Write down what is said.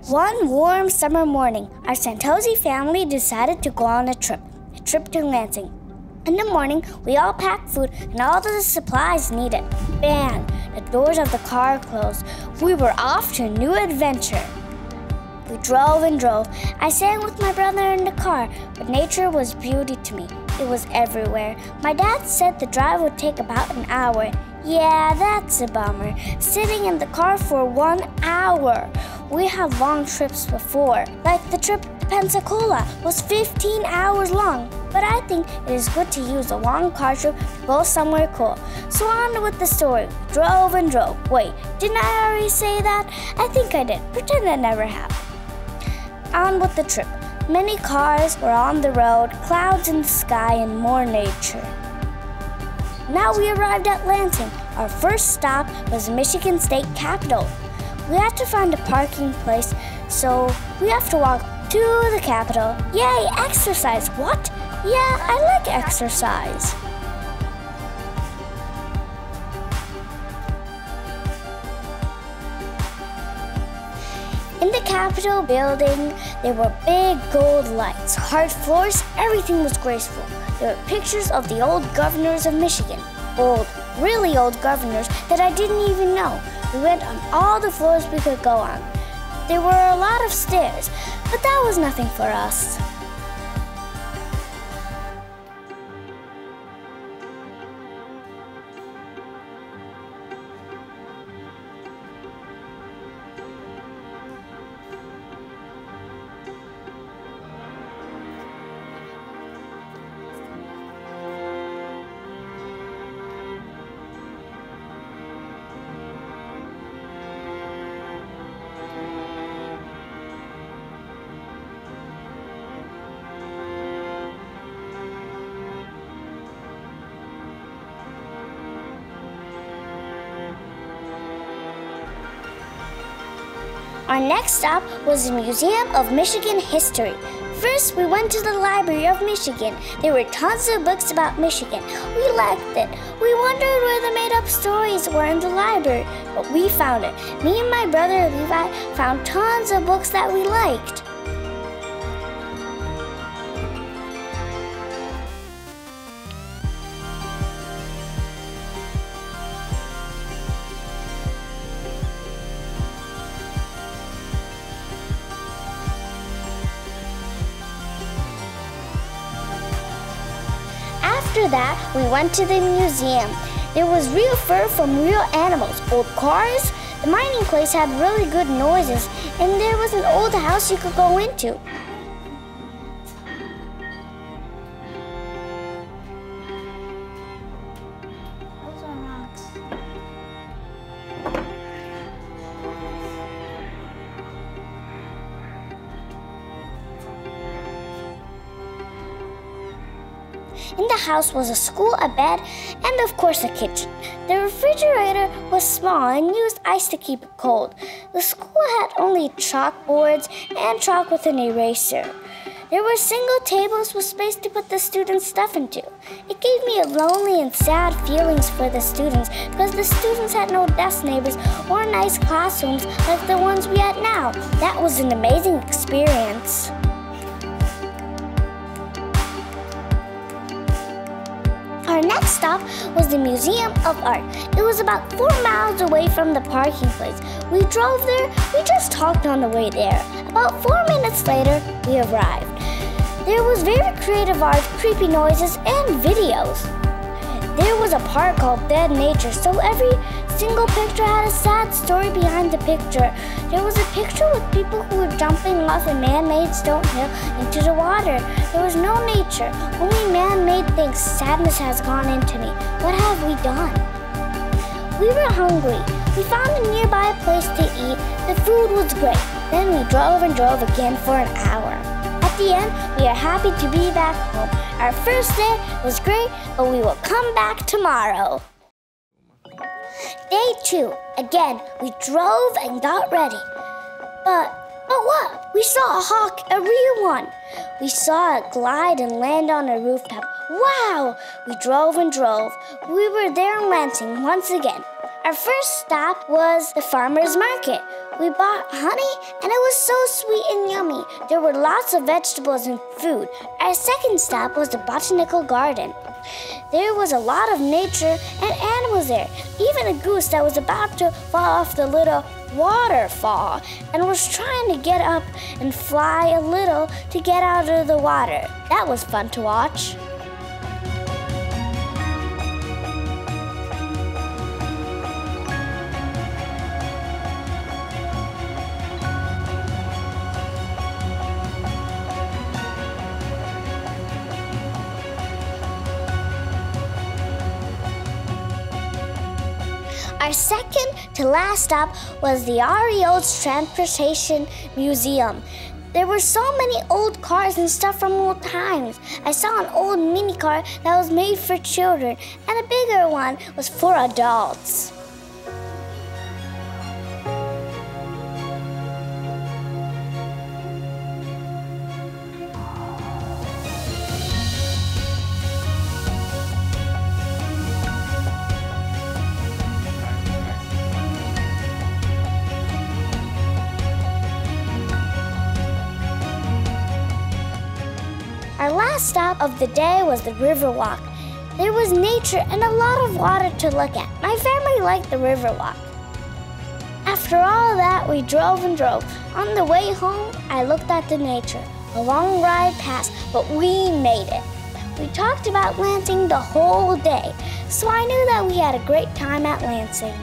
One warm summer morning, our Santosi family decided to go on a trip to Lansing. In the morning, we all packed food and all the supplies needed. Bang! The doors of the car closed. We were off to a new adventure. We drove and drove. I sang with my brother in the car, but nature was beauty to me. It was everywhere. My dad said the drive would take about an hour. Yeah, that's a bummer. Sitting in the car for 1 hour. We had long trips before, like the trip to Pensacola was 15 hours long. But I think it is good to use a long car trip to go somewhere cool. So on with the story. Drove and drove. Wait, didn't I already say that? I think I did. Pretend I never have. On with the trip. Many cars were on the road, clouds in the sky, and more nature. Now we arrived at Lansing. Our first stop was Michigan State Capitol. We had to find a parking place, so we have to walk to the Capitol. Yay, exercise! What? Yeah, I like exercise. In the Capitol building, there were big gold lights, hard floors, everything was graceful. There were pictures of the old governors of Michigan. Old, really old governors that I didn't even know. We went on all the floors we could go on. There were a lot of stairs, but that was nothing for us. Our next stop was the Museum of Michigan History. First, we went to the Library of Michigan. There were tons of books about Michigan. We liked it. We wondered where the made-up stories were in the library, but we found it. Me and my brother Levi found tons of books that we liked. After that, we went to the museum. There was real fur from real animals, old cars. The mining place had really good noises, and there was an old house you could go into. Those are rocks. In the house was a school, a bed, and of course a kitchen. The refrigerator was small and used ice to keep it cold. The school had only chalkboards and chalk with an eraser. There were single tables with space to put the students' stuff into. It gave me lonely and sad feelings for the students because the students had no desk neighbors or nice classrooms like the ones we had now. That was an amazing experience. Our next stop was the Museum of Art. It was about 4 miles away from the parking place. We drove there, we just talked on the way there. About 4 minutes later, we arrived. There was very creative art, creepy noises, and videos. There was a park called Dead Nature, so every single picture had a sad story behind the picture. There was a picture with people who were jumping off a man-made stone hill into the water. There was no nature, only man-made things. Sadness has gone into me. What have we done? We were hungry. We found a nearby place to eat. The food was great. Then we drove and drove again for an hour. At the end, we are happy to be back home. Our first day was great, but we will come back tomorrow. Day 2. Again, we drove and got ready. But what? We saw a hawk, a real one. We saw it glide and land on a rooftop. Wow! We drove and drove. We were there in Lansing once again. Our first stop was the farmer's market. We bought honey, and it was so sweet and yummy. There were lots of vegetables and food. Our second stop was the Botanical Garden. There was a lot of nature and animals there, even a goose that was about to fall off the little waterfall and was trying to get up and fly a little to get out of the water. That was fun to watch. Our second to last stop was the REO Transportation Museum. There were so many old cars and stuff from old times. I saw an old mini car that was made for children, and a bigger one was for adults. Our last stop of the day was the Riverwalk. There was nature and a lot of water to look at. My family liked the Riverwalk. After all that, we drove and drove. On the way home, I looked at the nature. A long ride passed, but we made it. We talked about Lansing the whole day, so I knew that we had a great time at Lansing.